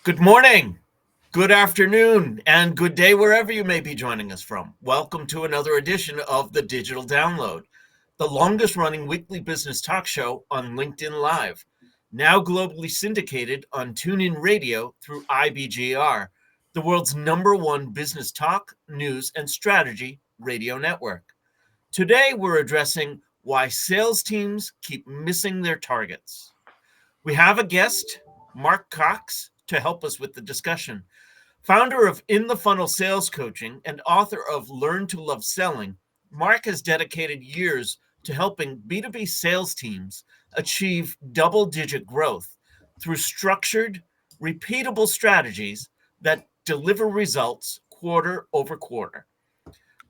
Good morning, good afternoon, and good day wherever you may be joining us from. Welcome to another edition of the Digital Download, the longest running weekly business talk show on LinkedIn Live, now globally syndicated on TuneIn Radio through IBGR, the world's #1 business talk, news, and strategy radio network. Today, we're addressing why sales teams keep missing their targets. We have a guest, Mark Cox, to help us with the discussion. Founder of In the Funnel Sales Coaching and author of Learn to Love Selling, Mark has dedicated years to helping B2B sales teams achieve double-digit growth through structured, repeatable strategies that deliver results quarter over quarter.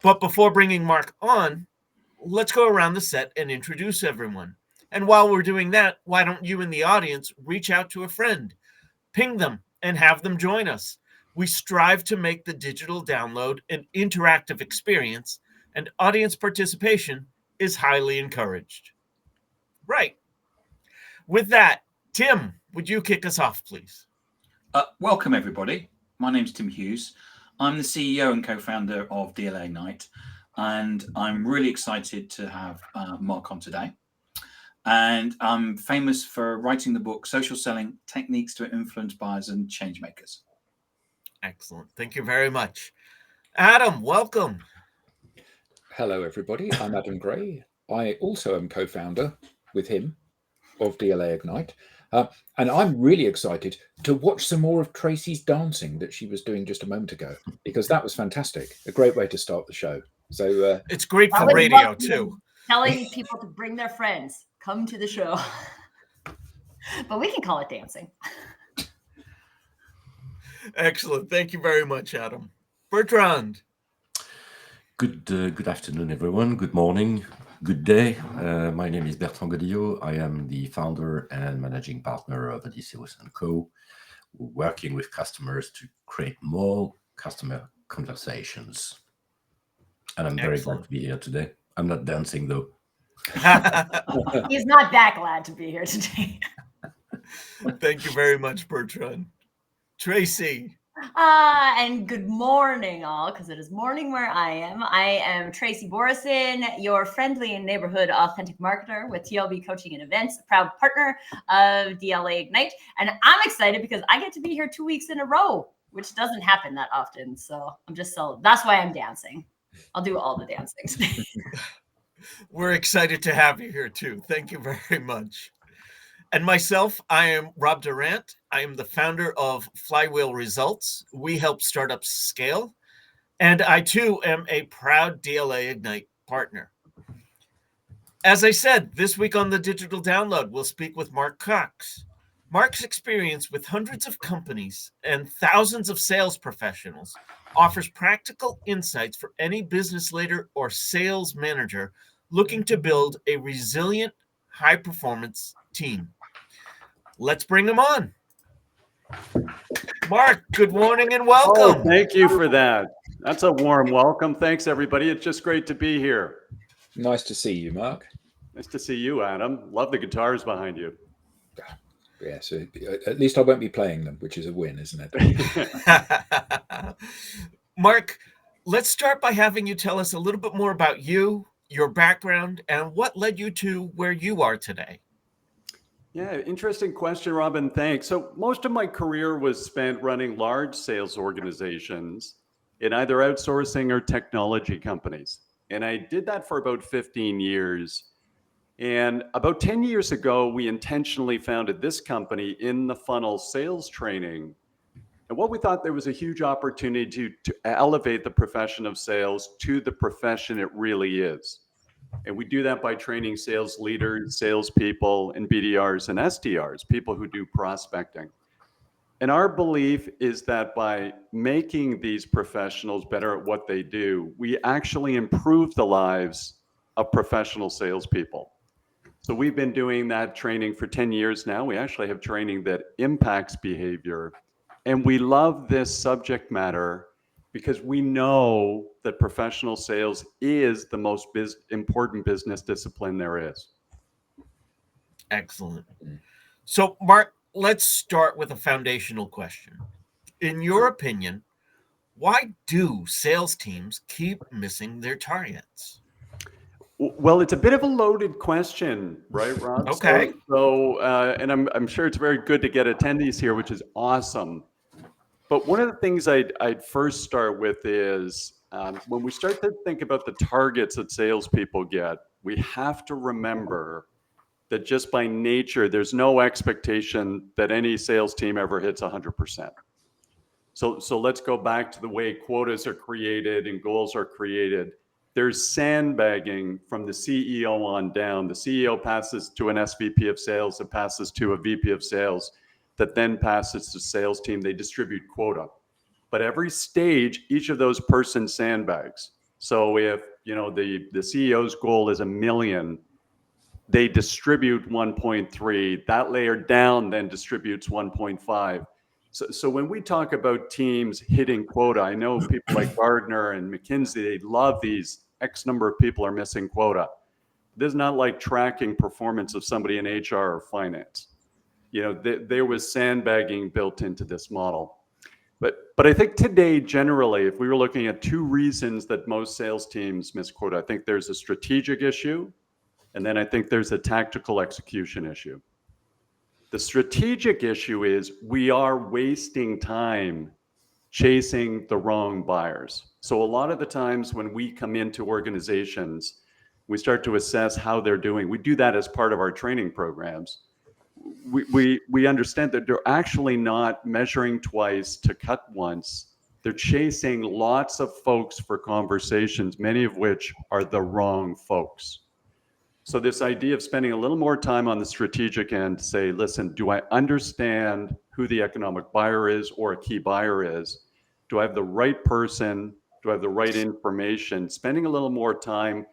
But before bringing Mark on, let's go around the set and introduce everyone. And while we're doing that, why don't you in the audience reach out to a friend, ping them, and have them join us. We strive to make the digital download an interactive experience, and audience participation is highly encouraged. Right. With that, Tim, would you kick us off, please? Welcome, everybody. My name's Tim Hughes. I'm the CEO and co-founder of DLA Ignite, and I'm really excited to have Mark on today. And I'm famous for writing the book, Social Selling, Techniques to Influence Buyers and Change Makers. Excellent. Thank you very much. Adam, welcome. Hello, everybody. I'm Adam Gray. I also am co-founder with him of DLA Ignite. And I'm really excited to watch some more of Tracy's dancing that she was doing just a moment ago, because that was fantastic. A great way to start the show. So it's great for radio, too. Telling people to bring their friends. Come to the show. But we can call it dancing. Excellent. Thank you very much, Adam. Bertrand. Good afternoon, everyone. Good morning. Good day. My name is Bertrand Godillot. I am the founder and managing partner of Odysseus & Co., working with customers to create more customer conversations. And I'm very glad to be here today. I'm not dancing, though. He's not that glad to be here today. Thank you very much, Bertrand. Tracy. And good morning, all, because it is morning where I am. I am Tracy Borison, your friendly and neighborhood authentic marketer with TLB Coaching and Events, a proud partner of DLA Ignite. And I'm excited because I get to be here 2 weeks in a row, which doesn't happen that often. So that's why I'm dancing. I'll do all the dancing today. We're excited to have you here, too. Thank you very much. And myself, I am Rob Durant. I am the founder of Flywheel Results. We help startups scale. And I, too, am a proud DLA Ignite partner. As I said, this week on the Digital Download, we'll speak with Mark Cox. Mark's experience with hundreds of companies and thousands of sales professionals offers practical insights for any business leader or sales manager looking to build a resilient, high-performance team. Let's bring him on. Mark, good morning and welcome. Oh, thank you for that. That's a warm welcome. Thanks, everybody. It's just great to be here. Nice to see you, Mark. Nice to see you, Adam. Love the guitars behind you. Yeah, so at least I won't be playing them, which is a win, isn't it? Mark, let's start by having you tell us a little bit more about you, your background, and what led you to where you are today. Yeah, interesting question, Robin. Thanks. So most of my career was spent running large sales organizations in either outsourcing or technology companies. And I did that for about 15 years. And about 10 years ago, we intentionally founded this company, In the Funnel Sales Training. And what we thought there was a huge opportunity to elevate the profession of sales to the profession it really is. And we do that by training sales leaders, salespeople, and BDRs and SDRs, people who do prospecting. And our belief is that by making these professionals better at what they do, we actually improve the lives of professional salespeople. So we've been doing that training for 10 years now. We actually have training that impacts behavior. And we love this subject matter because we know that professional sales is the most important business discipline there is. Excellent. So, Mark, let's start with a foundational question. In your opinion, why do sales teams keep missing their targets? Well, it's a bit of a loaded question, right, Rob? Okay. And I'm sure it's very good to get attendees here, which is awesome. But one of the things I'd first start with is when we start to think about the targets that salespeople get, we have to remember that just by nature, there's no expectation that any sales team ever hits 100%. So let's go back to the way quotas are created and goals are created. There's sandbagging from the CEO on down. The CEO passes to an SVP of sales, it passes to a VP of sales, that then passes to sales team. They distribute quota. But every stage, each of those persons sandbags. So if the CEO's goal is 1 million, they distribute 1.3. That layer down then distributes 1.5. So when we talk about teams hitting quota, I know people like Gardner and McKinsey, they love these X number of people are missing quota. This is not like tracking performance of somebody in HR or finance. There was sandbagging built into this model. But I think today, generally, if we were looking at 2 reasons that most sales teams miss quota, I think there's a strategic issue, and then I think there's a tactical execution issue. The strategic issue is we are wasting time chasing the wrong buyers. So a lot of the times when we come into organizations, we start to assess how they're doing. We do that as part of our training programs. We understand that they're actually not measuring twice to cut once. They're chasing lots of folks for conversations, many of which are the wrong folks. So this idea of spending a little more time on the strategic end to say, listen, do I understand who the economic buyer is or a key buyer is? Do I have the right person? Do I have the right information? Spending a little more time,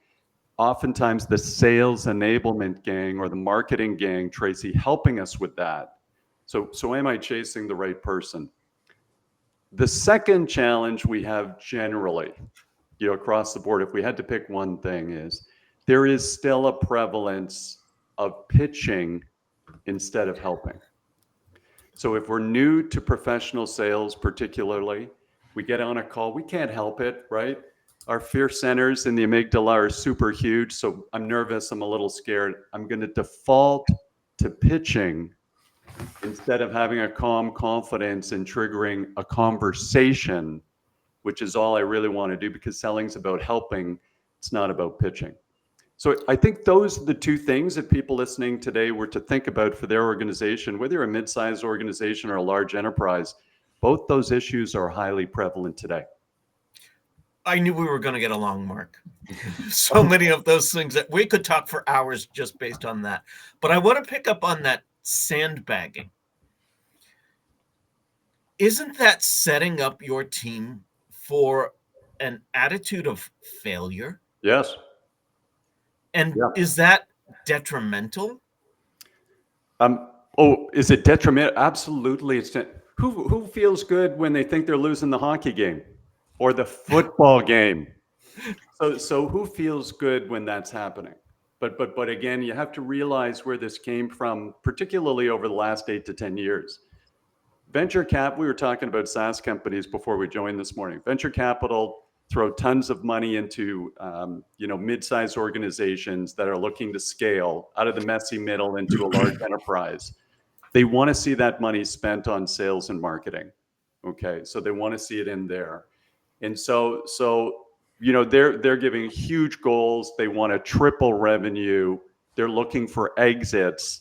oftentimes the sales enablement gang or the marketing gang, Tracy, helping us with that. So am I chasing the right person? The second challenge we have generally, across the board, if we had to pick one thing, is there is still a prevalence of pitching instead of helping. So if we're new to professional sales, particularly, we get on a call, we can't help it, right? Our fear centers in the amygdala are super huge. So I'm nervous, I'm a little scared. I'm going to default to pitching instead of having a calm confidence and triggering a conversation, which is all I really want to do, because selling's about helping. It's not about pitching. So I think those are the 2 things that people listening today were to think about for their organization, whether you're a mid-sized organization or a large enterprise. Both those issues are highly prevalent today. I knew we were going to get along, Mark. So many of those things that we could talk for hours just based on that. But I want to pick up on that sandbagging. Isn't that setting up your team for an attitude of failure? Yes. And is that detrimental? Is it detrimental? Absolutely. Who feels good when they think they're losing the hockey game or the football game? So who feels good when that's happening? But again, you have to realize where this came from, particularly over the last 8 to 10 years. Venture cap, we were talking about SaaS companies before we joined this morning. Venture capital throw tons of money into mid-sized organizations that are looking to scale out of the messy middle into a large enterprise. They want to see that money spent on sales and marketing. Okay, so they want to see it in there. And so they're giving huge goals. They want to triple revenue. They're looking for exits.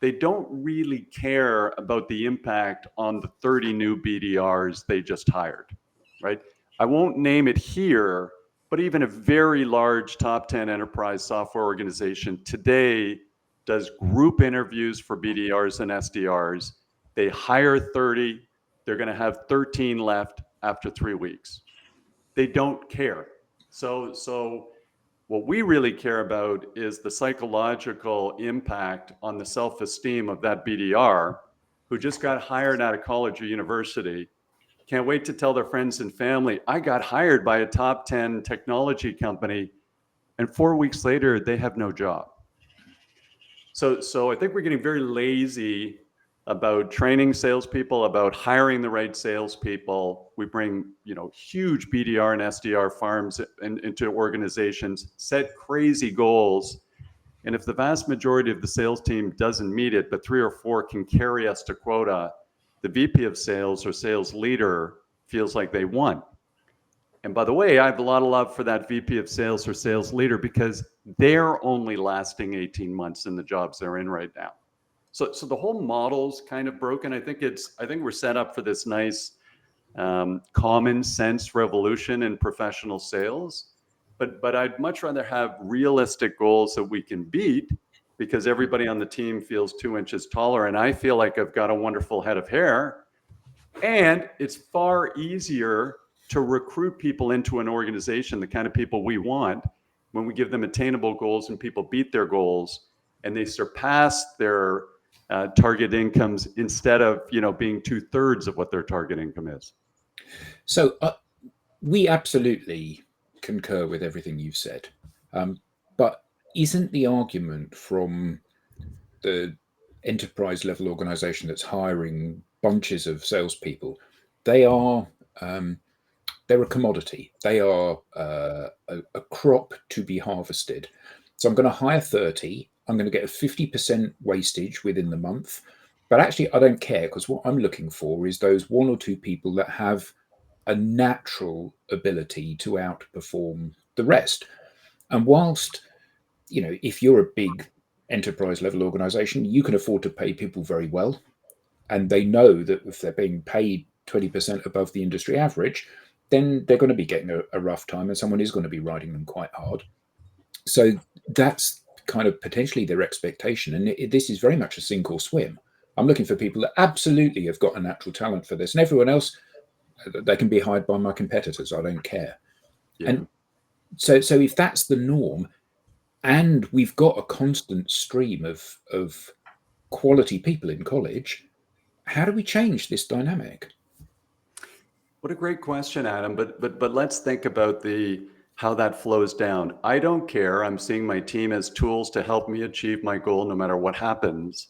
They don't really care about the impact on the 30 new BDRs they just hired, right? I won't name it here, but even a very large top 10 enterprise software organization today does group interviews for BDRs and SDRs. They hire 30. They're going to have 13 left after 3 weeks. They don't care. So what we really care about is the psychological impact on the self-esteem of that BDR who just got hired out of college or university. Can't wait to tell their friends and family, I got hired by a top 10 technology company, and 4 weeks later, they have no job. So I think we're getting very lazy about training salespeople, about hiring the right salespeople. We bring, huge BDR and SDR farms into organizations, set crazy goals. And if the vast majority of the sales team doesn't meet it, but 3 or 4 can carry us to quota, the VP of sales or sales leader feels like they won. And by the way, I have a lot of love for that VP of sales or sales leader because they're only lasting 18 months in the jobs they're in right now. So the whole model's kind of broken. I think we're set up for this nice common sense revolution in professional sales. But I'd much rather have realistic goals that we can beat because everybody on the team feels 2 inches taller and I feel like I've got a wonderful head of hair. And it's far easier to recruit people into an organization, the kind of people we want, when we give them attainable goals and people beat their goals and they surpass their target incomes instead of being 2/3 of what their target income is. So we absolutely concur with everything you've said, but isn't the argument from the enterprise level organization that's hiring bunches of salespeople, they're a commodity. They are a crop to be harvested. So I'm going to hire 30. I'm going to get a 50% wastage within the month. But actually, I don't care because what I'm looking for is those 1 or 2 people that have a natural ability to outperform the rest. And whilst, if you're a big enterprise level organization, you can afford to pay people very well. And they know that if they're being paid 20% above the industry average, then they're going to be getting a rough time and someone is going to be riding them quite hard. So that's kind of potentially their expectation. And this is very much a sink or swim. I'm looking for people that absolutely have got a natural talent for this. And everyone else, they can be hired by my competitors. I don't care. Yeah. And so if that's the norm, and we've got a constant stream of quality people in college, how do we change this dynamic? What a great question, Adam. But let's think about how that flows down. I don't care. I'm seeing my team as tools to help me achieve my goal no matter what happens.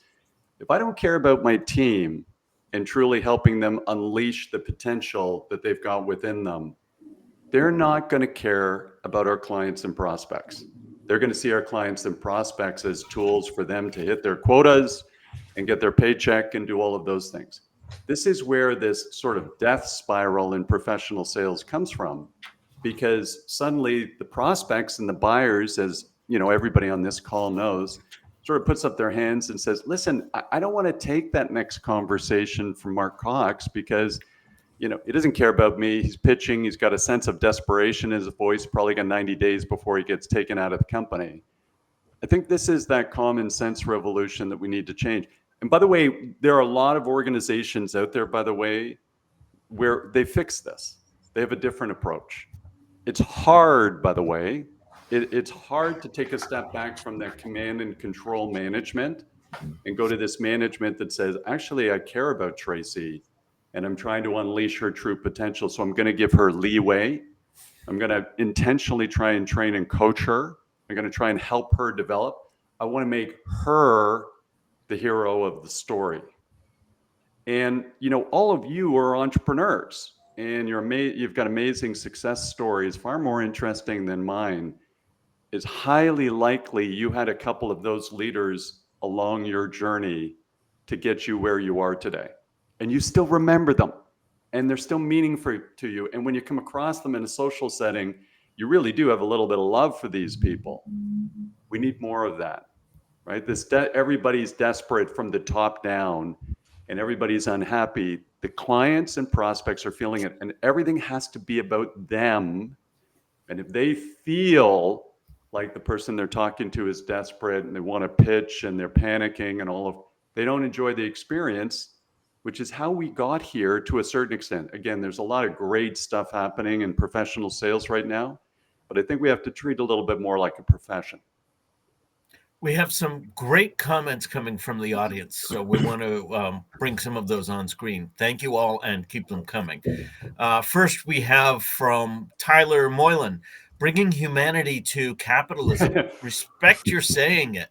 If I don't care about my team and truly helping them unleash the potential that they've got within them, they're not going to care about our clients and prospects. They're going to see our clients and prospects as tools for them to hit their quotas and get their paycheck and do all of those things. This is where this sort of death spiral in professional sales comes from, because suddenly the prospects and the buyers, as everybody on this call knows, sort of puts up their hands and says, listen, I don't want to take that next conversation from Mark Cox because he doesn't care about me. He's pitching. He's got a sense of desperation in his voice, probably got 90 days before he gets taken out of the company. I think this is that common sense revolution that we need to change. And by the way, there are a lot of organizations out there, by the way, where they fix this. They have a different approach. It's hard, by the way. It's hard to take a step back from that command and control management and go to this management that says, actually, I care about Tracy and I'm trying to unleash her true potential. So I'm going to give her leeway. I'm going to intentionally try and train and coach her. I'm going to try and help her develop. I want to make her the hero of the story. And, all of you are entrepreneurs and you've got amazing success stories, far more interesting than mine. It's highly likely you had a couple of those leaders along your journey to get you where you are today. And you still remember them and they're still meaningful to you. And when you come across them in a social setting, you really do have a little bit of love for these people. We need more of that, right? Everybody's desperate from the top down and everybody's unhappy. The clients and prospects are feeling it and everything has to be about them. And if they feel like the person they're talking to is desperate and they want to pitch and they're panicking and they don't enjoy the experience, which is how we got here to a certain extent. Again, there's a lot of great stuff happening in professional sales right now, but I think we have to treat it a little bit more like a profession. We have some great comments coming from the audience, so we want to bring some of those on screen. Thank you all and keep them coming. First, we have from Tyler Moylan, bringing humanity to capitalism. Respect your saying it.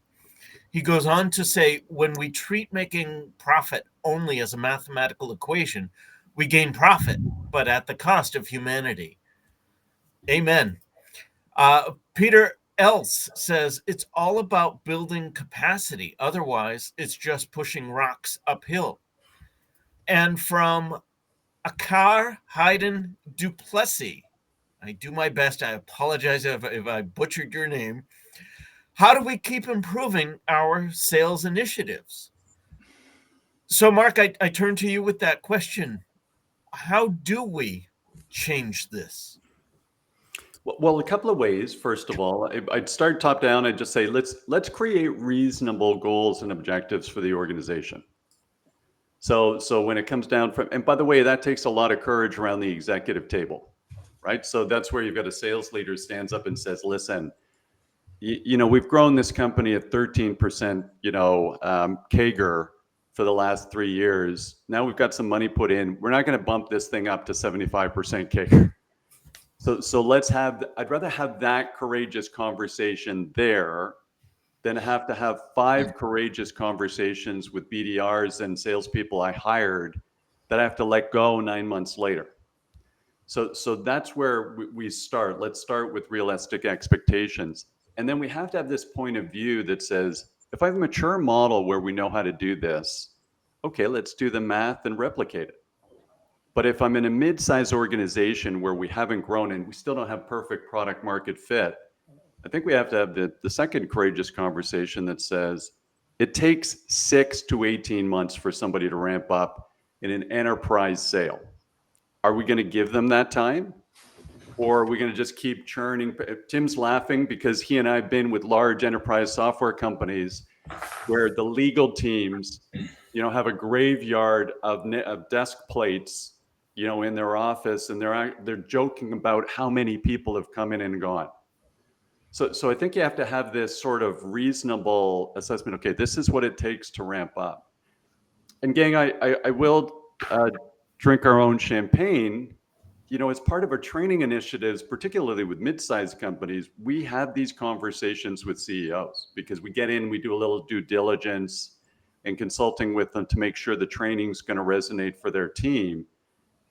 He goes on to say, when we treat making profit only as a mathematical equation, we gain profit, but at the cost of humanity. Amen. Peter Else says, it's all about building capacity. Otherwise, it's just pushing rocks uphill. And from Akar Hayden Duplessis, I do my best. I apologize if I butchered your name. How do we keep improving our sales initiatives? So, Mark, I turn to you with that question. How do we change this? Well, a couple of ways. First of all, I'd start top down. I'd just say let's create reasonable goals and objectives for the organization. So when it comes down from, and by the way, that takes a lot of courage around the executive table, right? So that's where you've got a sales leader stands up and says, listen, we've grown this company at 13%, CAGR for the last 3 years. Now we've got some money put in. We're not going to bump this thing up to 75% CAGR. So I'd rather have that courageous conversation there than have to have 5 courageous conversations with BDRs and salespeople I hired that I have to let go 9 months later. So that's where we start. Let's start with realistic expectations. And then we have to have this point of view that says, if I have a mature model where we know how to do this, okay, let's do the math and replicate it. But if I'm in a mid-sized organization where we haven't grown and we still don't have perfect product market fit, I think we have to have the second courageous conversation that says it takes 6 to 18 months for somebody to ramp up in an enterprise sale. Are we going to give them that time? Or are we going to just keep churning? Tim's laughing because he and I have been with large enterprise software companies where the legal teams, have a graveyard of desk plates, in their office, and they're joking about how many people have come in and gone. So I think you have to have this sort of reasonable assessment. Okay, this is what it takes to ramp up. And gang, I will drink our own champagne. As part of our training initiatives, particularly with mid-sized companies, we have these conversations with CEOs because we get in, we do a little due diligence and consulting with them to make sure the training's going to resonate for their team.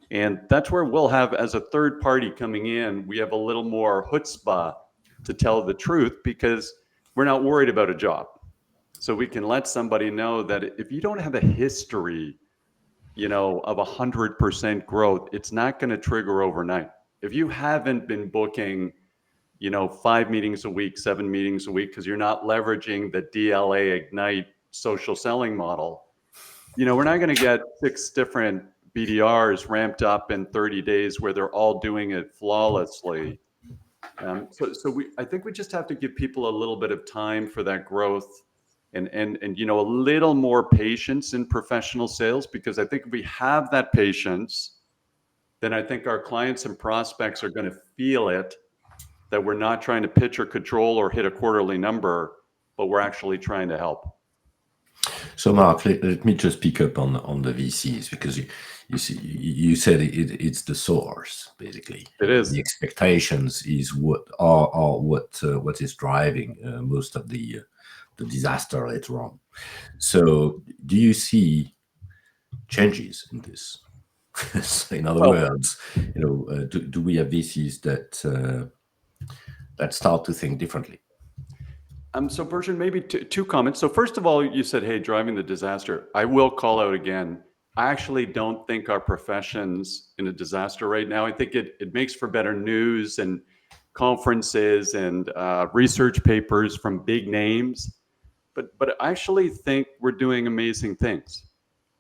And that's where we'll have, as a third party coming in, we have a little more chutzpah to tell the truth because we're not worried about a job. So we can let somebody know that if you don't have a history, of 100% growth, it's not going to trigger overnight. If you haven't been booking, 5 meetings a week, 7 meetings a week, because you're not leveraging the DLA Ignite social selling model, we're not going to get 6 different BDRs ramped up in 30 days where they're all doing it flawlessly. I think we just have to give people a little bit of time for that growth and a little more patience in professional sales, because I think if we have that patience, then I think our clients and prospects are going to feel it, that we're not trying to pitch or control or hit a quarterly number, but we're actually trying to help. So Mark, let me just pick up on the VCs, because you said it's the source, basically. It is. The expectations is what is driving most of the disaster later on. So do you see changes in this? In other words, do we have VCs that start to think differently? So Bertrand, maybe two comments. So first of all, you said, hey, driving the disaster. I will call out again, I actually don't think our profession's in a disaster right now. I think it makes for better news and conferences and research papers from big names. But I actually think we're doing amazing things.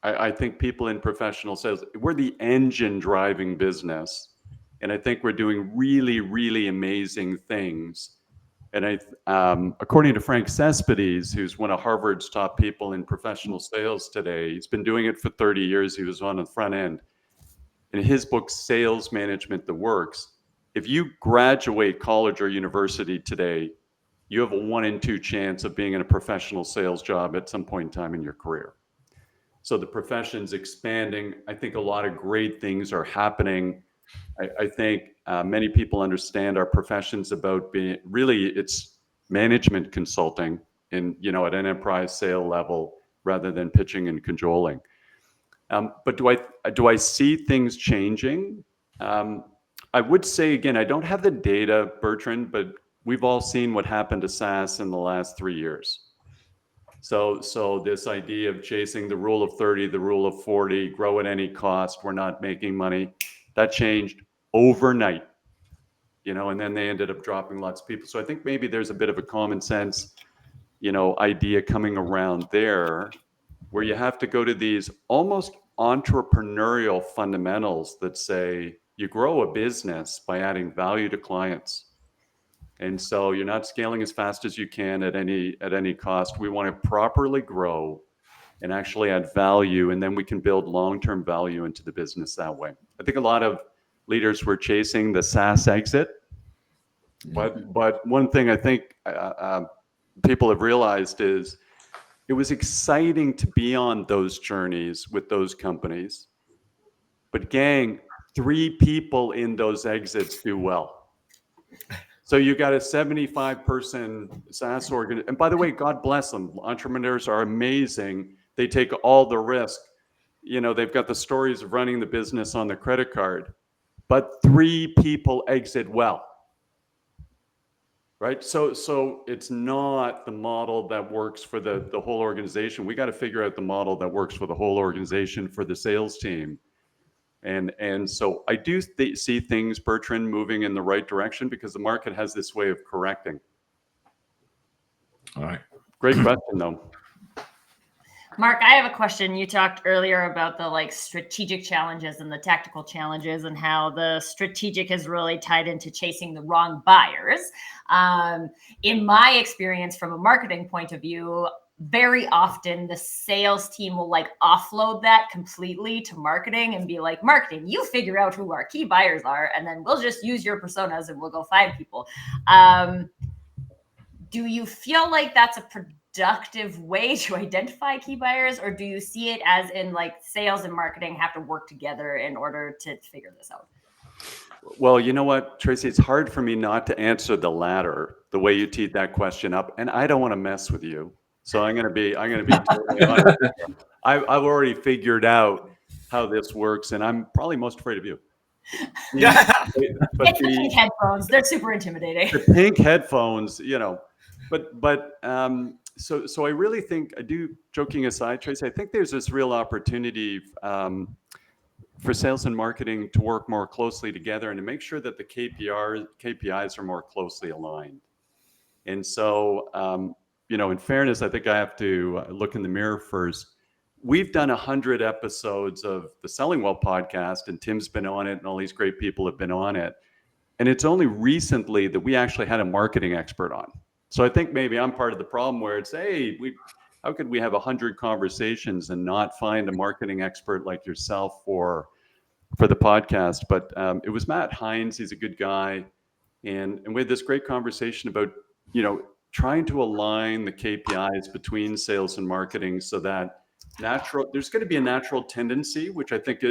I think people in professional sales, we're the engine driving business. And I think we're doing really, really amazing things. And according to Frank Cespedes, who's one of Harvard's top people in professional sales today, he's been doing it for 30 years. He was on the front end. In his book, Sales Management That Works, if you graduate college or university today, you have a 1 in 2 chance of being in a professional sales job at some point in time in your career. So the profession's expanding. I think a lot of great things are happening. I think many people understand our profession's about being, really, it's management consulting. in, at an enterprise sale level rather than pitching and cajoling. But do I see things changing? I would say, again, I don't have the data, Bertrand, but we've all seen what happened to SaaS in the last 3 years. So this idea of chasing the rule of 30, the rule of 40, grow at any cost, we're not making money, that changed overnight, and then they ended up dropping lots of people. So I think maybe there's a bit of a common sense, idea coming around there, where you have to go to these almost entrepreneurial fundamentals that say you grow a business by adding value to clients. And so you're not scaling as fast as you can at any cost. We want to properly grow and actually add value, and then we can build long-term value into the business that way. I think a lot of leaders were chasing the SaaS exit, but one thing I think people have realized is it was exciting to be on those journeys with those companies, but gang, 3 people in those exits do well. So you got a 75-person SaaS organization. And by the way, God bless them. Entrepreneurs are amazing. They take all the risk. They've got the stories of running the business on their credit card. But 3 people exit well. Right? So it's not the model that works for the whole organization. We got to figure out the model that works for the whole organization, for the sales team. And so I do see things, Bertrand, moving in the right direction because the market has this way of correcting. All right. Great question, though. Mark, I have a question. You talked earlier about the strategic challenges and the tactical challenges and how the strategic is really tied into chasing the wrong buyers. In my experience from a marketing point of view, very often the sales team will offload that completely to marketing and be like, marketing, you figure out who our key buyers are, and then we'll just use your personas and we'll go find people. Do you feel like that's a productive way to identify key buyers, or do you see it as in sales and marketing have to work together in order to figure this out? Well, you know what, Tracy, it's hard for me not to answer the latter, the way you teed that question up, and I don't want to mess with you. So I'm going to be totally honest. I've already figured out how this works, and I'm probably most afraid of you. It's the pink headphones. They're super intimidating. The pink headphones, but so I really think, I do, joking aside, Tracy, I think there's this real opportunity for sales and marketing to work more closely together and to make sure that the KPIs are more closely aligned. And so, in fairness, I think I have to look in the mirror first. We've done 100 episodes of the Selling Well podcast, and Tim's been on it, and all these great people have been on it. And it's only recently that we actually had a marketing expert on. So I think maybe I'm part of the problem where it's, hey, how could we have 100 conversations and not find a marketing expert like yourself for the podcast? But it was Matt Hines. He's a good guy. And we had this great conversation about, trying to align the KPIs between sales and marketing so that there's going to be a natural tendency, which I think,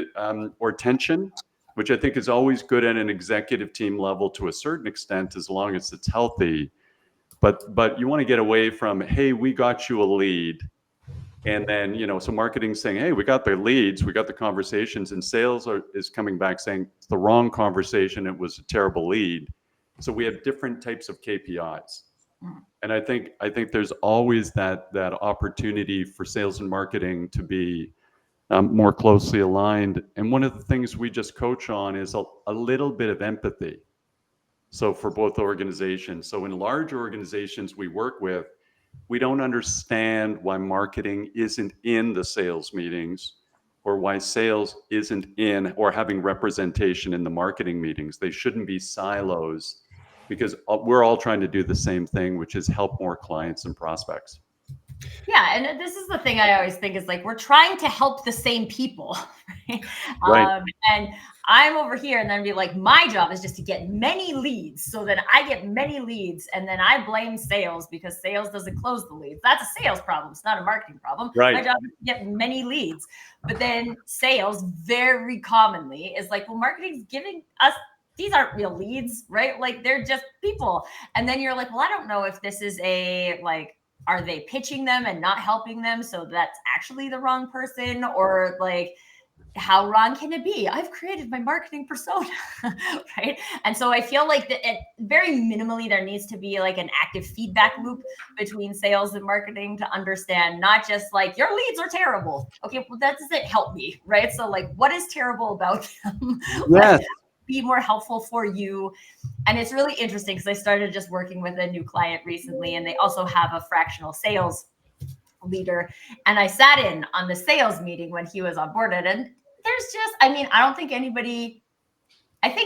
or tension, which I think is always good at an executive team level to a certain extent, as long as it's healthy. But you want to get away from, hey, we got you a lead. And then, so marketing's saying, hey, we got the leads, we got the conversations, and sales is coming back saying it's the wrong conversation, it was a terrible lead. So we have different types of KPIs. And I think there's always that opportunity for sales and marketing to be more closely aligned. And one of the things we just coach on is a little bit of empathy. So for both organizations. So in large organizations we work with, we don't understand why marketing isn't in the sales meetings, or why sales isn't in or having representation in the marketing meetings. They shouldn't be silos, because we're all trying to do the same thing, which is help more clients and prospects. Yeah, and this is the thing I always think is we're trying to help the same people, right? Right. And I'm over here, and then be like, my job is just to get many leads, so that I get many leads, and then I blame sales because sales doesn't close the leads. That's a sales problem. It's not a marketing problem. Right. My job is to get many leads. But then sales very commonly is well, marketing's giving us, these aren't real leads, right? They're just people. And then you're well, I don't know if this is a are they pitching them and not helping them? So that's actually the wrong person, or like, how wrong can it be? I've created my marketing persona, right? And so I feel like that very minimally there needs to be like an active feedback loop between sales and marketing to understand, not just like your leads are terrible. Okay, well, that doesn't help me, right? So like, what is terrible about them? Yes. Be more helpful for you. And it's really interesting because I started just working with a new client recently, and they also have a fractional sales leader. And I sat in on the sales meeting when he was onboarded, and there's just, I mean, I think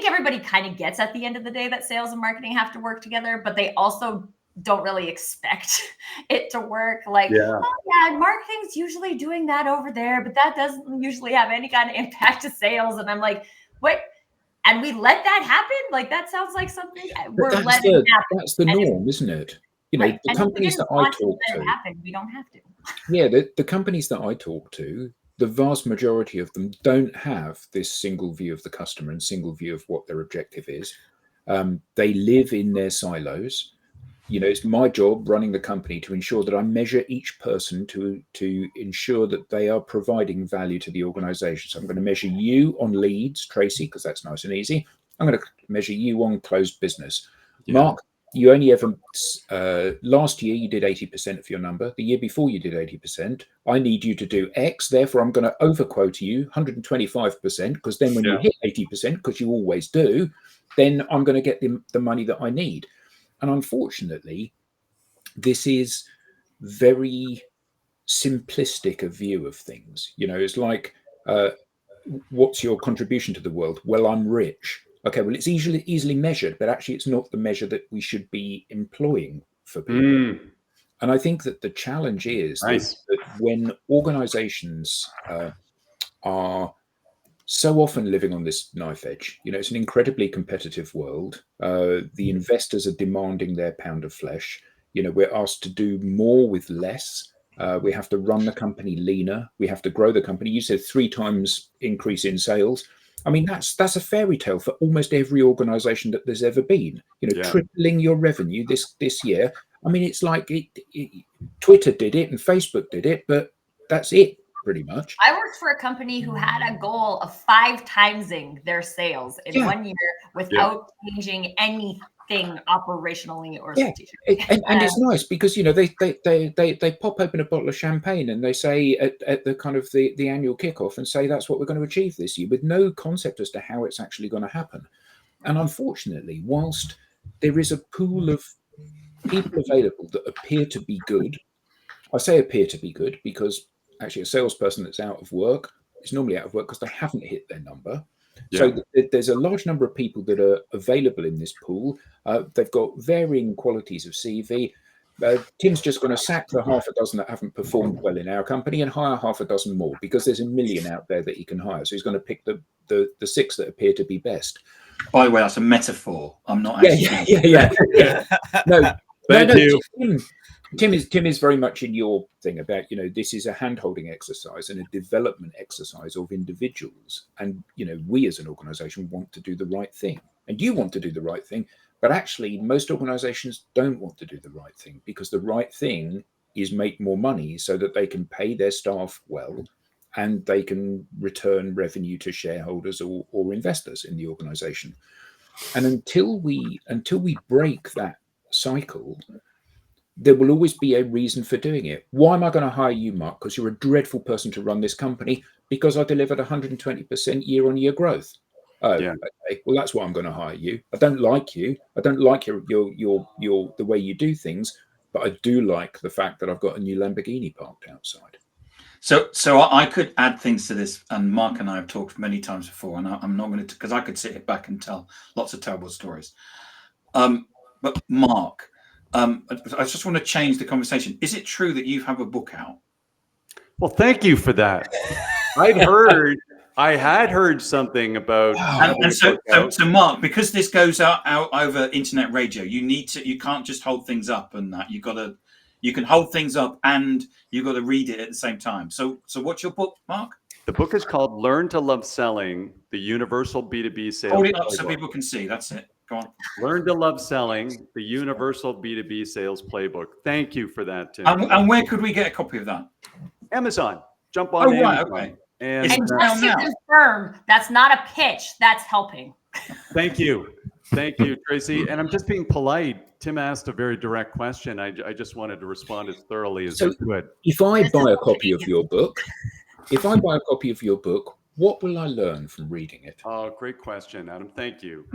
everybody kind of gets at the end of the day that sales and marketing have to work together, but they also don't really expect it to work. Like, oh yeah, marketing's usually doing that over there, but that doesn't usually have any kind of impact to sales. And I'm like, wait, and we let that happen? Like, that sounds like something we're letting happen. That's the norm, isn't it? You know, the companies that I talk to, we don't have to. Yeah, the companies that I talk to, the vast majority of them don't have this single view of the customer and single view of what their objective is. They live in their silos. You know, it's my job running the company to ensure that I measure each person to ensure that they are providing value to the organization. So I'm going to measure you on leads, Tracy, because that's nice and easy. I'm going to measure you on closed business. Yeah. Mark, you only ever, last year you did 80% of your number. The year before you did 80%. I need you to do X. Therefore, I'm going to overquote you 125%, because then when you hit 80%, because you always do, then I'm going to get the money that I need. And unfortunately, this is very simplistic a view of things. You know, it's like, what's your contribution to the world? Well, I'm rich. Okay, well, it's easily measured, but actually it's not the measure that we should be employing for people. And I think that the challenge is that when organizations are so often living on this knife edge, you know, it's an incredibly competitive world. The investors are demanding their pound of flesh. You know, we're asked to do more with less. We have to run the company leaner. We have to grow the company. You said 3 times increase in sales. I mean, that's a fairy tale for almost every organization that there's ever been. You know, tripling your revenue this year. I mean, it's like Twitter did it and Facebook did it, but that's it pretty much. I worked for a company who had a goal of 5 timesing their sales in 1 year without changing anything operationally or strategically. And it's nice because, you know, they pop open a bottle of champagne and they say at the kind of the annual kickoff and say that's what we're going to achieve this year, with no concept as to how it's actually going to happen. And unfortunately, whilst there is a pool of people available that appear to be good, I say appear to be good because actually a salesperson that's out of work is normally out of work because they haven't hit their number. So there's a large number of people that are available in this pool. They've got varying qualities of CV. Tim's just going to sack the half a dozen that haven't performed well in our company and hire half a dozen more because there's a million out there that he can hire. So he's going to pick the 6 that appear to be best. By the way, that's a metaphor. I'm not actually. Yeah. No, Thank you. Tim is very much in your thing about, you know, this is a hand-holding exercise and a development exercise of individuals. And, you know, we as an organization want to do the right thing. And you want to do the right thing. But actually, most organizations don't want to do the right thing because the right thing is make more money so that they can pay their staff well and they can return revenue to shareholders or investors in the organization. And until we break that cycle, there will always be a reason for doing it. Why am I going to hire you, Mark? Because you're a dreadful person to run this company. Because I delivered 120% year-on-year growth. Oh, okay. Well, that's why I'm going to hire you. I don't like you. I don't like your the way you do things. But I do like the fact that I've got a new Lamborghini parked outside. So I could add things to this, and Mark and I have talked many times before, and I'm not going to, because I could sit back and tell lots of terrible stories. But Mark, I just want to change the conversation. Is it true that you have a book out? Well, thank you for that. I had heard something about. So Mark, because this goes out over internet radio, you can't just hold things up and that. You can hold things up and you've got to read it at the same time. So what's your book, Mark? The book is called Learn to Love Selling, the Universal B2B Sales. Hold it up so people can see. That's it. Go on. Learn to Love Selling, the Universal B2B Sales Playbook. Thank you for that, Tim. And where could we get a copy of that? Amazon. Jump on Oh, right, Amazon. okay. And It's And down just to now. confirm, that's not a pitch. That's helping. thank you. Thank you, Tracy. And I'm just being polite. Tim asked a very direct question. I just wanted to respond as thoroughly as I could. If I This buy is a copy of your book, what will I learn from reading it? Oh, great question, Adam. Thank you.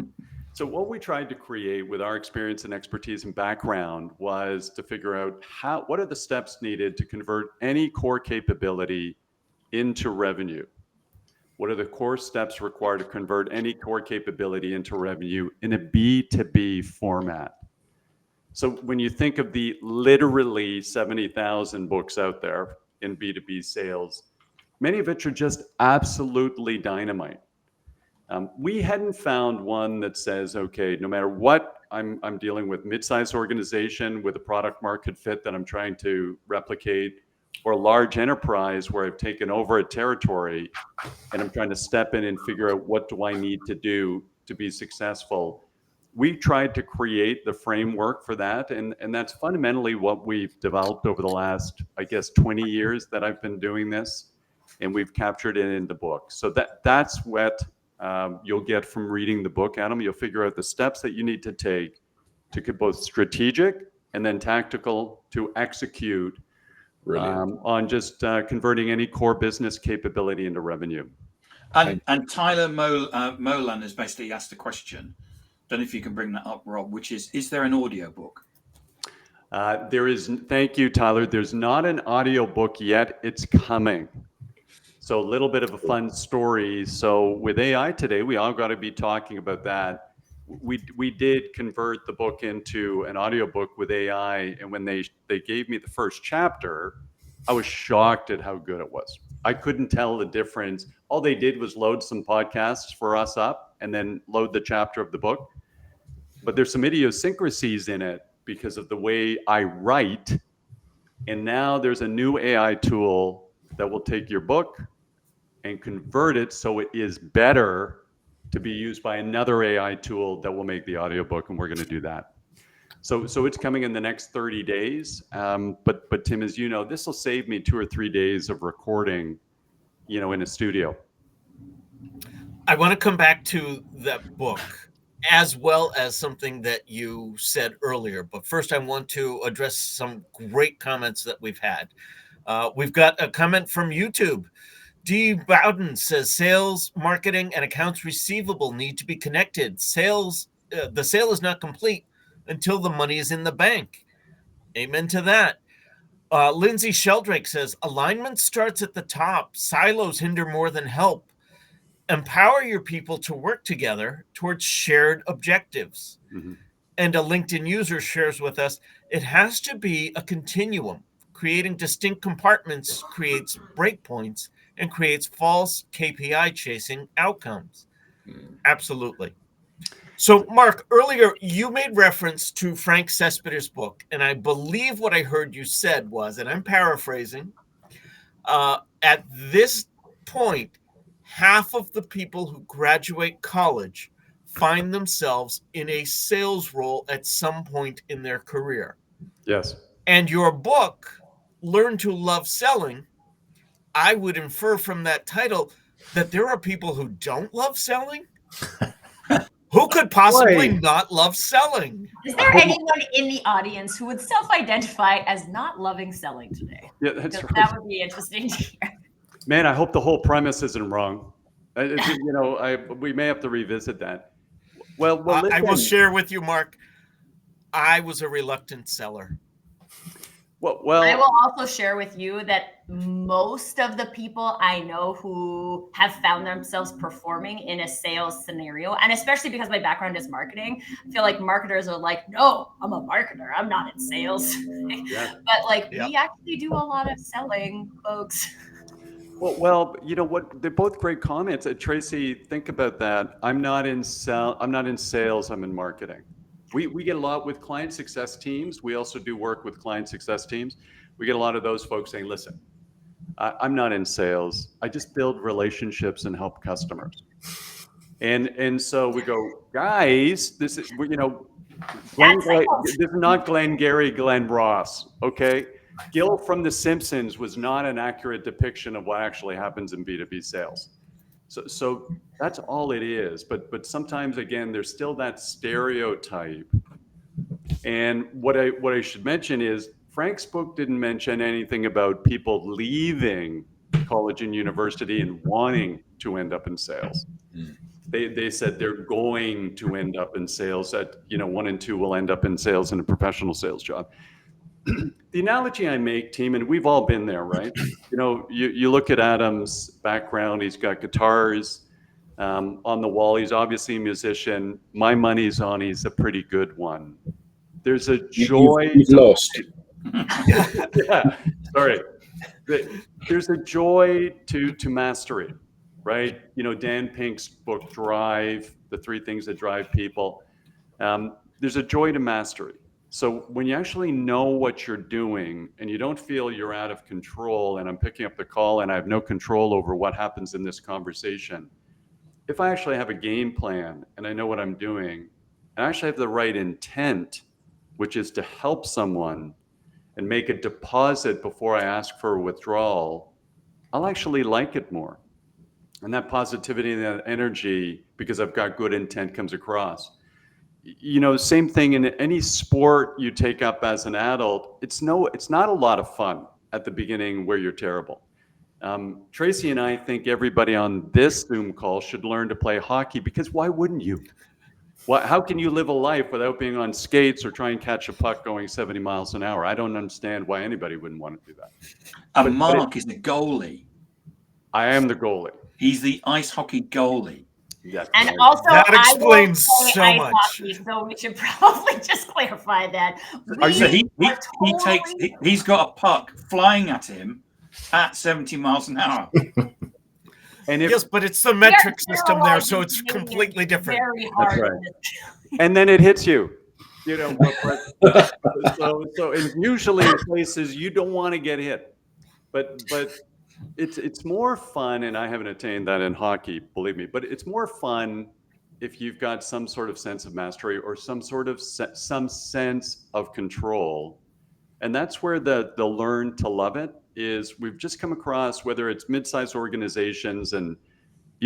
So what we tried to create with our experience and expertise and background was to figure out what are the steps needed to convert any core capability into revenue? What are the core steps required to convert any core capability into revenue in a B2B format? So when you think of the literally 70,000 books out there in B2B sales, many of which are just absolutely dynamite. We hadn't found one that says, okay, no matter what I'm dealing with, mid-sized organization with a product market fit that I'm trying to replicate, or a large enterprise where I've taken over a territory and I'm trying to step in and figure out what do I need to do to be successful. We tried to create the framework for that. And that's fundamentally what we've developed over the last, I guess, 20 years that I've been doing this. And we've captured it in the book. So that's what you'll get from reading the book, Adam. You'll figure out the steps that you need to take to get both strategic and then tactical to execute on just converting any core business capability into revenue. And Tyler Molan has basically asked a question. Don't know if you can bring that up, Rob, which is there an audio book? There is. Thank you, Tyler. There's not an audio book yet. It's coming. So a little bit of a fun story. So with AI today, we all got to be talking about that. We did convert the book into an audiobook with AI, and when they gave me the first chapter, I was shocked at how good it was. I couldn't tell the difference. All they did was load some podcasts for us up and then load the chapter of the book. But there's some idiosyncrasies in it because of the way I write. And now there's a new AI tool that will take your book and convert it so it is better to be used by another AI tool that will make the audiobook, and we're going to do that. So it's coming in the next 30 days. But Tim, as you know, this will save me 2 or 3 days of recording, in a studio. I want to come back to that book as well as something that you said earlier. But first, I want to address some great comments that we've had. We've got a comment from YouTube. D. Bowden says sales, marketing, and accounts receivable need to be connected. The sale is not complete until the money is in the bank. Amen to that. Lindsay Sheldrake says alignment starts at the top. Silos hinder more than help. Empower your people to work together towards shared objectives. Mm-hmm. And a LinkedIn user shares with us, it has to be a continuum. Creating distinct compartments creates breakpoints and creates false KPI chasing outcomes. Absolutely. So, Mark, earlier you made reference to Frank Cespedes' book, and I believe what I heard you said was, and I'm paraphrasing, at this point, half of the people who graduate college find themselves in a sales role at some point in their career. Yes. And your book, Learn to Love Selling, I would infer from that title that there are people who don't love selling. Who could possibly not love selling? Is there anyone in the audience who would self-identify as not loving selling today? Yeah, that's right. That would be interesting to hear. Man, I hope the whole premise isn't wrong. We may have to revisit that. Well, I will share with you, Mark. I was a reluctant seller. Well, I will also share with you that most of the people I know who have found themselves performing in a sales scenario, and especially because my background is marketing, I feel like marketers are like, no, I'm a marketer. I'm not in sales. Yeah. But we actually do a lot of selling, folks. Well, you know what? They're both great comments. Tracy, think about that. I'm not in sales. I'm in marketing. We get a lot with client success teams. We also do work with client success teams. We get a lot of those folks saying, listen, I'm not in sales. I just build relationships and help customers. And so we go, guys, this is, this is not Glenn Gary, Glenn Ross, okay? Gil from The Simpsons was not an accurate depiction of what actually happens in B2B sales. So that's all it is. But sometimes, again, there's still that stereotype. And what I should mention is Frank's book didn't mention anything about people leaving college and university and wanting to end up in sales. They said they're going to end up in sales, that 1 and 2 will end up in sales in a professional sales job. The analogy I make, team, and we've all been there, right? You look at Adam's background, he's got guitars on the wall, he's obviously a musician. My money's on he's a pretty good one. There's a joy. You've lost. Yeah, sorry. There's a joy to mastery, right? Dan Pink's book, Drive, the 3 things that drive people. There's a joy to mastery. So when you actually know what you're doing and you don't feel you're out of control, and I'm picking up the call and I have no control over what happens in this conversation, if I actually have a game plan and I know what I'm doing, and I actually have the right intent, which is to help someone and make a deposit before I ask for a withdrawal, I'll actually like it more. And that positivity and that energy, because I've got good intent, comes across. Same thing in any sport you take up as an adult. It's not a lot of fun at the beginning where you're terrible. Tracy and I think everybody on this Zoom call should learn to play hockey, because why wouldn't you? How can you live a life without being on skates or try and catch a puck going 70 miles an hour? I don't understand why anybody wouldn't want to do that. And Mark is the goalie. I am the goalie. He's the ice hockey goalie. Yes, and also, that explains so much. Hockey, so we should probably just clarify that. He's got a puck flying at him at 70 miles an hour. Yes, but it's the metric system there, so it's completely different. Very hard. That's right. And then it hits you. So and usually in places you don't want to get hit, but it's more fun, and I haven't attained that in hockey, believe me. But it's more fun if you've got some sort of sense of mastery or some sort of some sense of control, and that's where the learn to love it is. We've just come across, whether it's mid-sized organizations and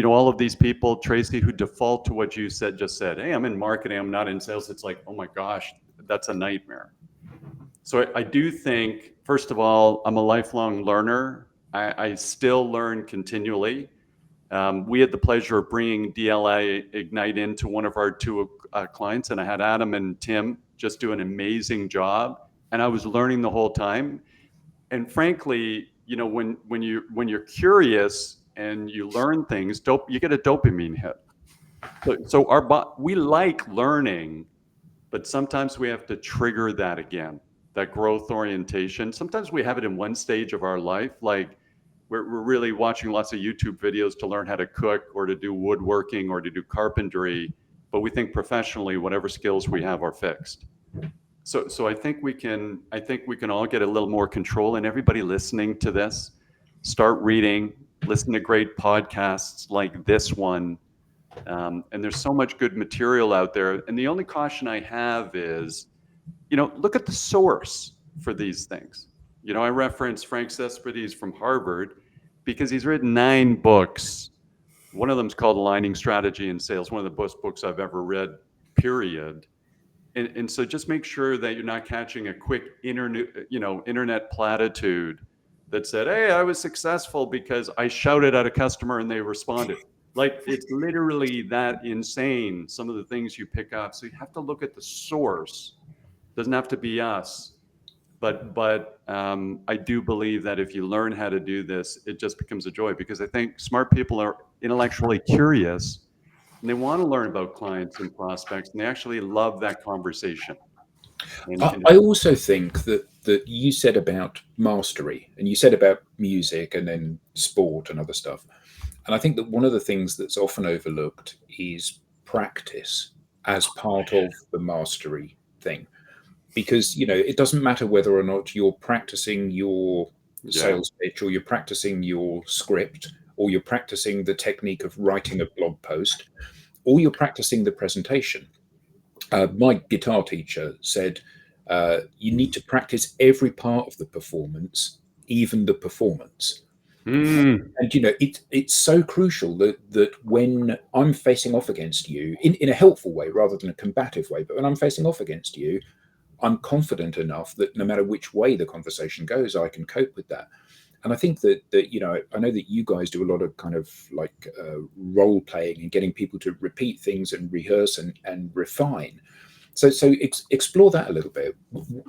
all of these people, Tracy, who default to what you just said. Hey, I'm in marketing, I'm not in sales. It's like, oh my gosh, that's a nightmare. So I do think, first of all, I'm a lifelong learner. I still learn continually. We had the pleasure of bringing DLA Ignite into one of our 2 clients, and I had Adam and Tim just do an amazing job, and I was learning the whole time. And frankly, when you're curious and you learn things, you get a dopamine hit. So we like learning, but sometimes we have to trigger that again, that growth orientation. Sometimes we have it in one stage of our life, like we're really watching lots of YouTube videos to learn how to cook or to do woodworking or to do carpentry, but we think professionally whatever skills we have are fixed. So I think we can all get a little more control, and everybody listening to this, start reading, listen to great podcasts like this one. And there's so much good material out there. And the only caution I have is, look at the source for these things. I reference Frank Cespedes from Harvard because he's written 9 books. One of them's called Aligning Strategy in Sales, one of the best books I've ever read, period. And so just make sure that you're not catching a quick internet platitude that said, hey, I was successful because I shouted at a customer and they responded. Like, it's literally that insane, some of the things you pick up. So you have to look at the source. It doesn't have to be us. But I do believe that if you learn how to do this, it just becomes a joy, because I think smart people are intellectually curious and they want to learn about clients and prospects, and they actually love that conversation. I also think that you said about mastery, and you said about music and then sport and other stuff. And I think that one of the things that's often overlooked is practice as part of the mastery thing. Because, it doesn't matter whether or not you're practicing your sales pitch, or you're practicing your script, or you're practicing the technique of writing a blog post. or you're practicing the presentation. My guitar teacher said, you need to practice every part of the performance, even the performance. And it's so crucial that when I'm facing off against you in a helpful way rather than a combative way, but when I'm facing off against you, I'm confident enough that no matter which way the conversation goes, I can cope with that. And I think that I know that you guys do a lot of kind of like role playing and getting people to repeat things and rehearse and refine. So explore that a little bit.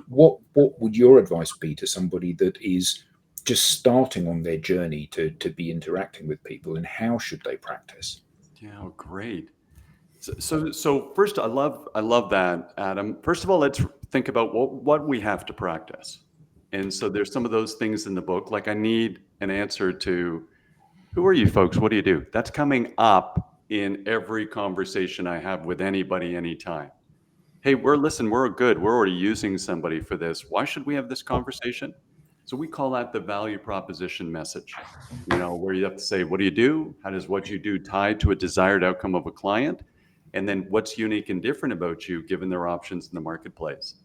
What would your advice be to somebody that is just starting on their journey to be interacting with people, and how should they practice? Yeah, great. So first, I love that, Adam. First of all, let's think about what we have to practice. And so there's some of those things in the book, like I need an answer to, who are you folks? What do you do? That's coming up in every conversation I have with anybody, anytime. Hey, we're good. We're already using somebody for this. Why should we have this conversation? So we call that the value proposition message, where you have to say, what do you do? How does what you do tie to a desired outcome of a client? And then what's unique and different about you given their options in the marketplace?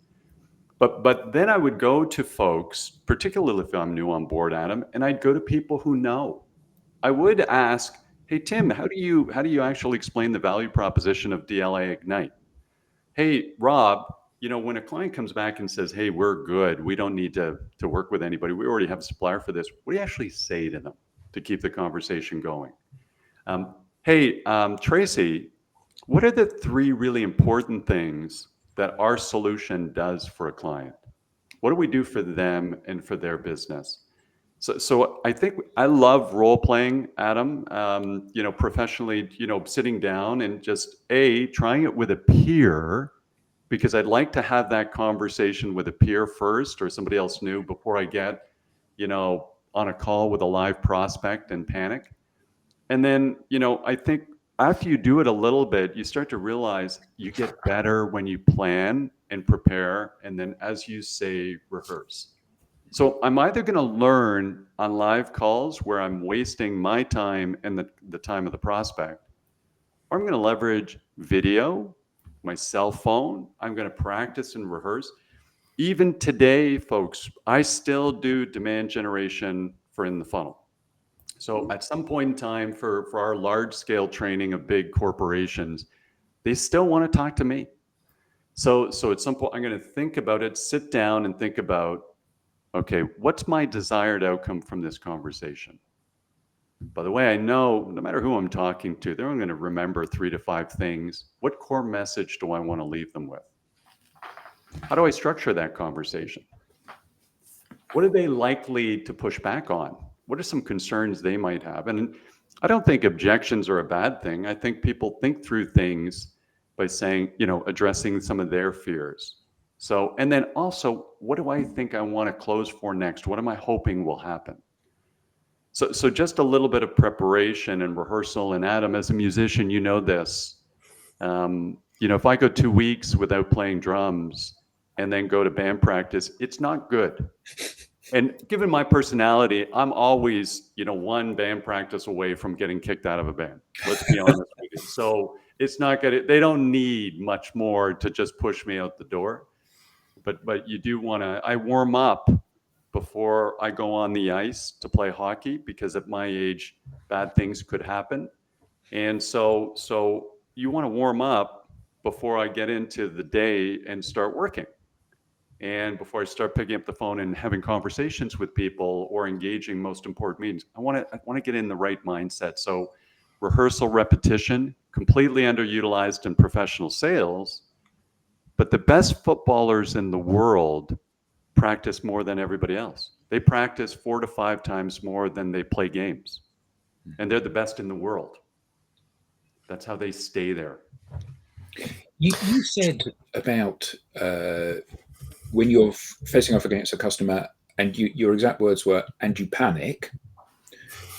But then I would go to folks, particularly if I'm new on board, Adam, and I'd go to people who know. I would ask, hey, Tim, how do you actually explain the value proposition of DLA Ignite? Hey, Rob, when a client comes back and says, hey, we're good, we don't need to work with anybody, we already have a supplier for this, what do you actually say to them to keep the conversation going? Hey, Tracy, what are the 3 really important things that our solution does for a client? What do we do for them and for their business? So I think I love role playing, Adam, professionally, sitting down and just trying it with a peer, because I'd like to have that conversation with a peer first or somebody else new before I get, on a call with a live prospect and panic. And then, I think after you do it a little bit, you start to realize you get better when you plan and prepare. And then, as you say, rehearse. So I'm either going to learn on live calls where I'm wasting my time and the time of the prospect, or I'm going to leverage video, my cell phone. I'm going to practice and rehearse. Even today, folks, I still do demand generation for in the funnel. So at some point in time for our large scale training of big corporations, they still want to talk to me. So at some point I'm going to think about it, sit down and think about, okay, what's my desired outcome from this conversation? By the way, I know no matter who I'm talking to, they're only going to remember 3 to 5 things. What core message do I want to leave them with? How do I structure that conversation? What are they likely to push back on? What are some concerns they might have? And I don't think objections are a bad thing. I think people think through things by saying, addressing some of their fears. So, and then also, what do I think I want to close for next? What am I hoping will happen? So just a little bit of preparation and rehearsal. And Adam, as a musician, you know this. If I go 2 weeks without playing drums and then go to band practice, it's not good. And given my personality, I'm always, one band practice away from getting kicked out of a band. Let's be honest with you. So it's not good. They don't need much more to just push me out the door. But you do want to, I warm up before I go on the ice to play hockey, because at my age, bad things could happen. And so you want to warm up before I get into the day and start working. And before I start picking up the phone and having conversations with people or engaging most important meetings, I want to get in the right mindset. So rehearsal, repetition, completely underutilized in professional sales. But the best footballers in the world practice more than everybody else. They practice 4 to 5 times more than they play games. And they're the best in the world. That's how they stay there. You said about when you're facing off against a customer and your exact words were, and you panic.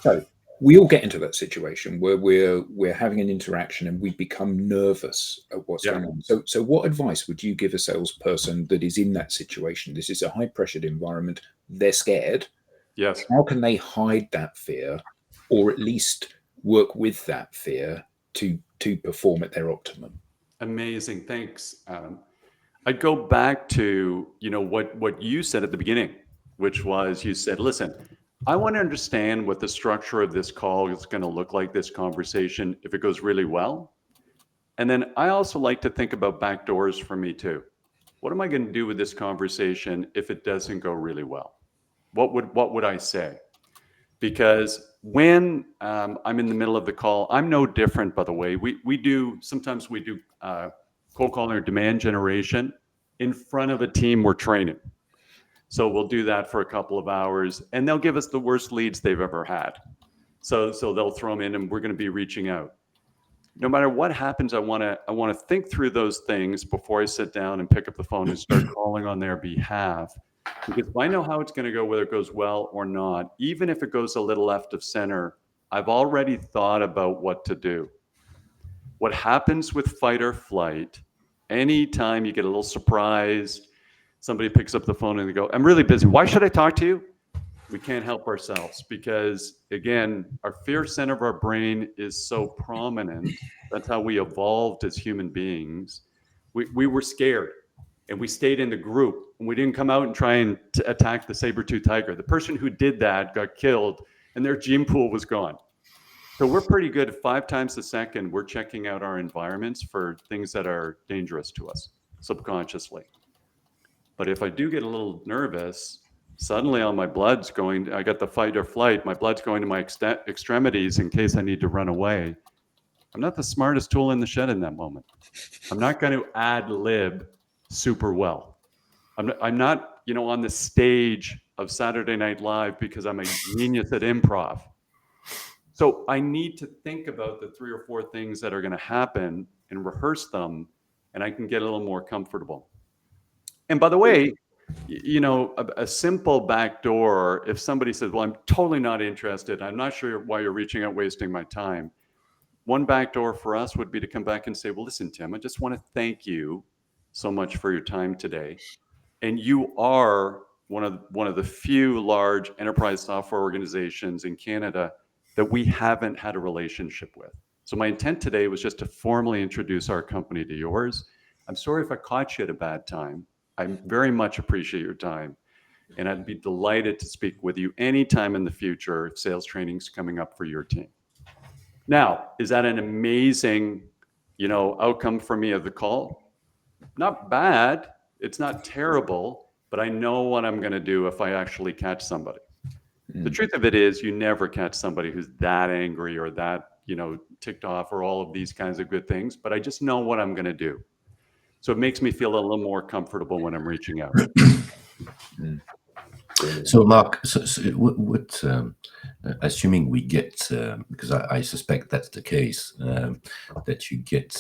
So we all get into that situation where we're having an interaction and we become nervous at what's going on. So what advice would you give a salesperson that is in that situation? This is a high pressured environment. They're scared. Yes. How can they hide that fear, or at least work with that fear to perform at their optimum. Amazing. Thanks, Adam. I'd go back to, what you said at the beginning, which was you said, listen, I want to understand what the structure of this call is going to look like, this conversation, if it goes really well. And then I also like to think about back doors for me too. What am I going to do with this conversation if it doesn't go really well? What would I say? Because when I'm in the middle of the call, I'm no different, by the way. Sometimes we do cold calling or demand generation in front of a team we're training. So we'll do that for a couple of hours, and they'll give us the worst leads they've ever had. So they'll throw them in, and we're going to be reaching out. No matter what happens, I want to think through those things before I sit down and pick up the phone and start calling on their behalf. Because if I know how it's going to go, whether it goes well or not, even if it goes a little left of center, I've already thought about what to do. What happens with fight or flight, anytime you get a little surprised, somebody picks up the phone and they go, I'm really busy. Why should I talk to you? We can't help ourselves because, again, our fear center of our brain is so prominent. That's how we evolved as human beings. We were scared and we stayed in the group and we didn't come out and try and attack the saber-tooth tiger. The person who did that got killed and their gene pool was gone. So we're pretty good. 5 times a second, we're checking out our environments for things that are dangerous to us subconsciously. But if I do get a little nervous, suddenly all my blood's going, I got the fight or flight, my blood's going to my extremities in case I need to run away. I'm not the smartest tool in the shed in that moment. I'm not going to ad lib super well. I'm not, on the stage of Saturday Night Live because I'm a genius at improv. So I need to think about the 3 or 4 things that are going to happen and rehearse them, and I can get a little more comfortable. And by the way, a simple back door, if somebody says, well, I'm totally not interested, I'm not sure why you're reaching out, wasting my time. One back door for us would be to come back and say, well, listen, Tim, I just want to thank you so much for your time today. And you are one of the few large enterprise software organizations in Canada that we haven't had a relationship with. So my intent today was just to formally introduce our company to yours. I'm sorry if I caught you at a bad time. I very much appreciate your time. And I'd be delighted to speak with you anytime in the future if sales training's coming up for your team. Now, is that an amazing, outcome for me of the call? Not bad. It's not terrible, but I know what I'm going to do if I actually catch somebody. The truth of it is you never catch somebody who's that angry or that, ticked off or all of these kinds of good things, but I just know what I'm going to do. So it makes me feel a little more comfortable when I'm reaching out. So, Mark, what assuming we get, because I suspect that's the case, that you get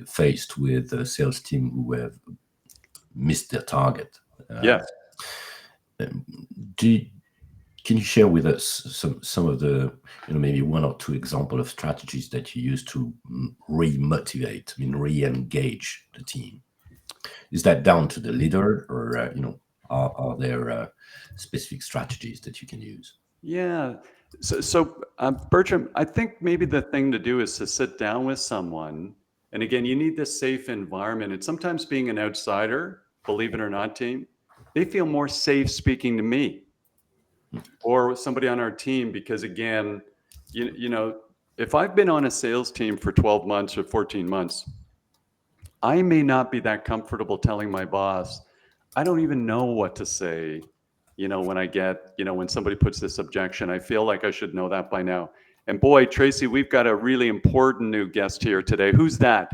faced with a sales team who have missed their target. Yes. Can you share with us some of the, maybe 1 or 2 examples of strategies that you use to re-motivate, re-engage the team? Is that down to the leader, or are there specific strategies that you can use? Yeah. So Bertram, I think maybe the thing to do is to sit down with someone. And again, you need this safe environment. And sometimes being an outsider, believe it or not, team, they feel more safe speaking to me or with somebody on our team, because again, if I've been on a sales team for 12 months or 14 months, I may not be that comfortable telling my boss, I don't even know what to say, when I get, when somebody puts this objection. I feel like I should know that by now. And boy, Tracy, we've got a really important new guest here today. Who's that?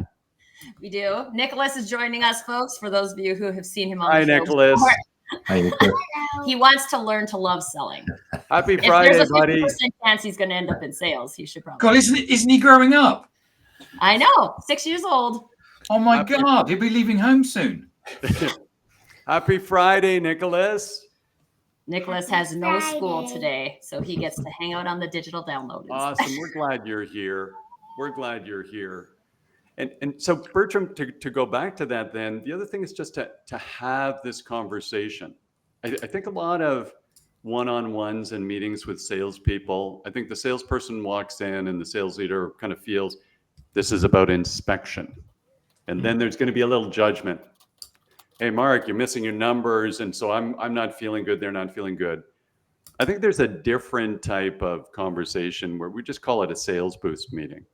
We do. Nicholas is joining us, folks, for those of you who have seen him on Hi, the show Nicholas. before. Hi, Nicholas. He wants to learn to love selling. Happy Friday, If there's a 50% buddy. chance he's going to end up in sales, he should probably. God, isn't he growing up? I know, 6 years old. Oh my God, he'll be leaving home soon. Happy Friday, Nicholas. Nicholas has no school today, so he gets to hang out on the digital download. Awesome. We're glad you're here. We're glad you're here. And so Bertram, to go back to that, then the other thing is just to have this conversation. I think a lot of one-on-ones and meetings with salespeople, I think the salesperson walks in and the sales leader kind of feels This is about inspection. And then there's going to be a little judgment. Hey, Mark, you're missing your numbers. And so I'm not feeling good. They're not feeling good. I think there's a different type of conversation where we just call it a sales boost meeting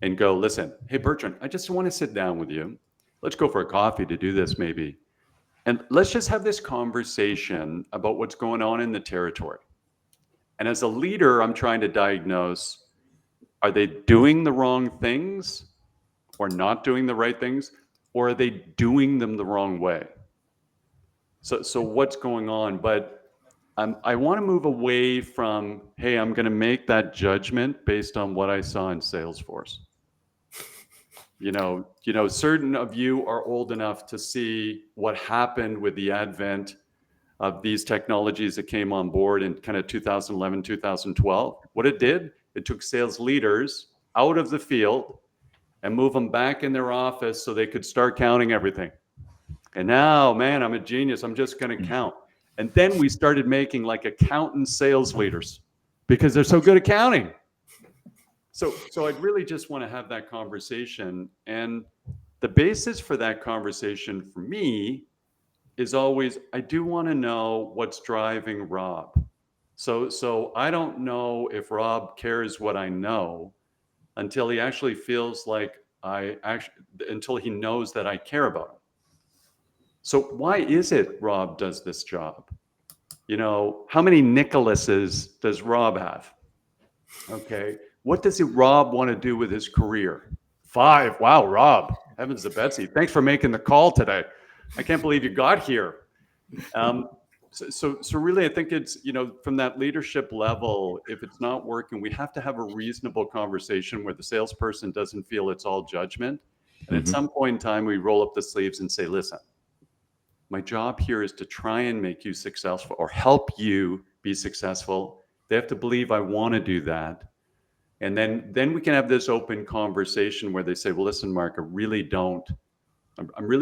and go, listen, hey, Bertrand, I just want to sit down with you. Let's go for a coffee to do this maybe. And let's just have this conversation about what's going on in the territory. And as a leader, I'm trying to diagnose, are they doing the wrong things or not doing the right things? Or are they doing them the wrong way? So what's going on? But I want to move away from, hey, I'm going to make that judgment based on what I saw in Salesforce. You know, certain of you are old enough to see what happened with the advent of these technologies that came on board in kind of 2011, 2012. What it did, it took sales leaders out of the field and move them back in their office so they could start counting everything. And now, man, I'm a genius. I'm just going to count. And then we started making like accountant sales leaders because they're so good at counting. So I'd really just want to have that conversation. And the basis for that conversation for me is always, I do want to know what's driving Rob. So I don't know if Rob cares what I know until he actually feels like until he knows that I care about him. So why is it Rob does this job? You know, how many Nicholases does Rob have? Okay. What does Rob want to do with his career? 5. Wow, Rob. Heavens to Betsy. Thanks for making the call today. I can't believe you got here. So really, I think it's, you know, from that leadership level, if it's not working, we have to have a reasonable conversation where the salesperson doesn't feel it's all judgment. And at some point in time, we roll up the sleeves and say, listen, my job here is to try and make you successful or help you be successful. They have to believe I want to do that. And then we can have this open conversation where they say, well, listen, Mark, I'm really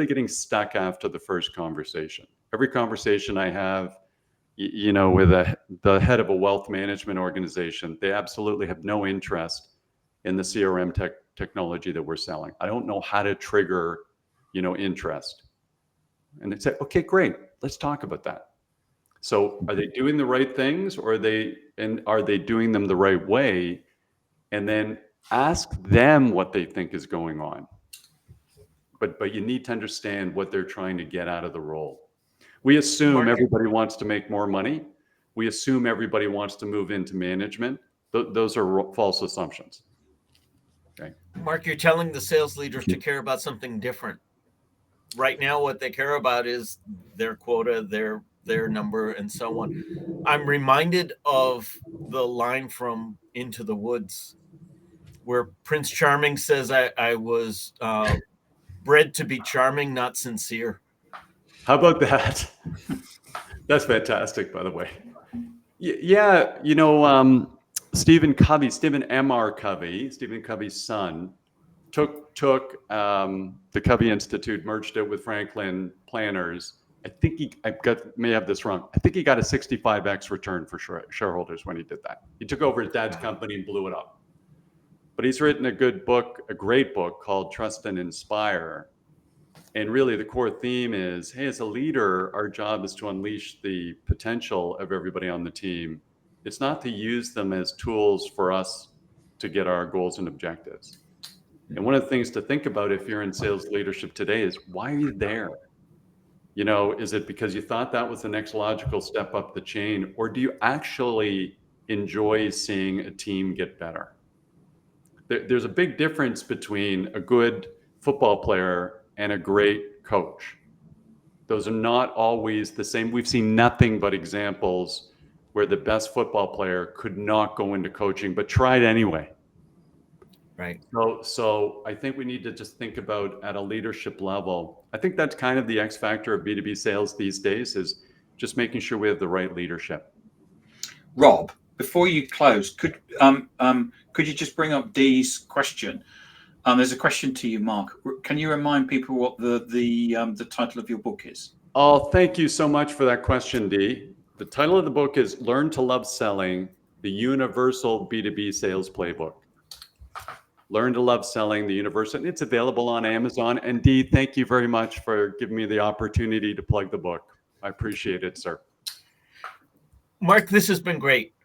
getting stuck after the first conversation. Every conversation I have, you know, with the head of a wealth management organization, they absolutely have no interest in the CRM technology that we're selling. I don't know how to trigger, you know, interest. And they say, okay, great, let's talk about that. So are they doing the right things, or are they doing them the right way? And then ask them what they think is going on. But you need to understand what they're trying to get out of the role. We assume everybody wants to make more money. We assume everybody wants to move into management. Those are false assumptions. Okay. Mark, you're telling the sales leaders to care about something different. Right now, what they care about is their quota, their number, and so on. I'm reminded of the line from Into the Woods, where Prince Charming says, I was bred to be charming, not sincere. How about that? That's fantastic, by the way. Yeah, you know, Stephen M.R. Covey, Stephen Covey's son, took the Covey Institute, merged it with Franklin Planners. I think may have this wrong. I think he got a 65x return for shareholders when he did that. He took over his dad's company and blew it up. But he's written a great book called Trust and Inspire. And really the core theme is, hey, as a leader, our job is to unleash the potential of everybody on the team. It's not to use them as tools for us to get our goals and objectives. And one of the things to think about if you're in sales leadership today is, why are you there? You know, is it because you thought that was the next logical step up the chain, or do you actually enjoy seeing a team get better? There's a big difference between a good football player and a great coach. Those are not always the same. We've seen nothing but examples where the best football player could not go into coaching, but tried anyway. Right. So I think we need to just think about at a leadership level. I think that's kind of the X factor of B2B sales these days, is just making sure we have the right leadership. Rob, before you close, could you just bring up Dee's question? There's a question to you, Mark. Can you remind people what the title of your book is? Oh, thank you so much for that question, Dee. The title of the book is Learn to Love Selling, the Universal B2B Sales Playbook. Learn to Love Selling, the Universe, and it's available on Amazon. And Dee, thank you very much for giving me the opportunity to plug the book. I appreciate it, sir. Mark, this has been great.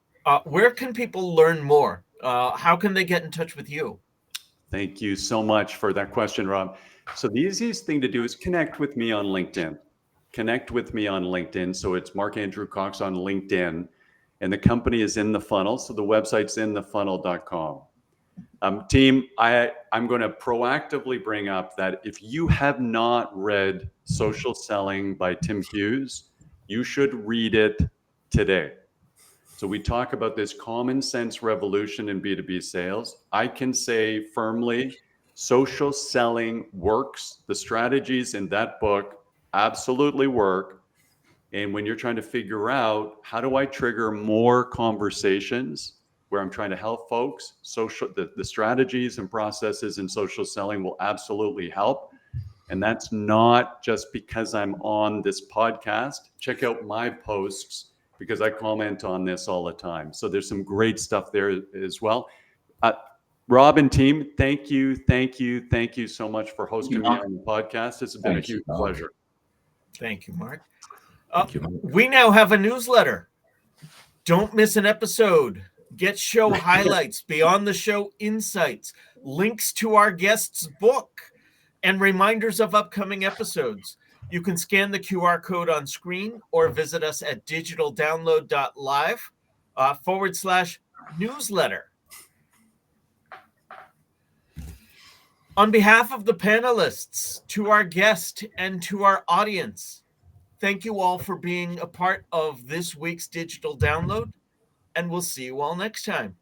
Where can people learn more? How can they get in touch with you? Thank you so much for that question, Rob. So the easiest thing to do is connect with me on LinkedIn. Connect with me on LinkedIn. So it's Mark Andrew Cox on LinkedIn. And the company is In the Funnel. So the website's inthefunnel.com. Team, I'm going to proactively bring up that if you have not read Social Selling by Tim Hughes, you should read it today. So we talk about this common sense revolution in B2B sales. I can say firmly, social selling works. The strategies in that book absolutely work. And when you're trying to figure out how do I trigger more conversations where I'm trying to help folks, the strategies and processes in social selling will absolutely help. And that's not just because I'm on this podcast. Check out my posts because I comment on this all the time. So there's some great stuff there as well. Rob and team, thank you so much for hosting me on the podcast. It's been a huge pleasure. Thank you, Mark. Thank you, Mark. We now have a newsletter. Don't miss an episode. Get show highlights, beyond the show insights, links to our guest's book, and reminders of upcoming episodes. You can scan the QR code on screen or visit us at digitaldownload.live /newsletter. On behalf of the panelists, to our guest, and to our audience, thank you all for being a part of this week's Digital Download, and we'll see you all next time.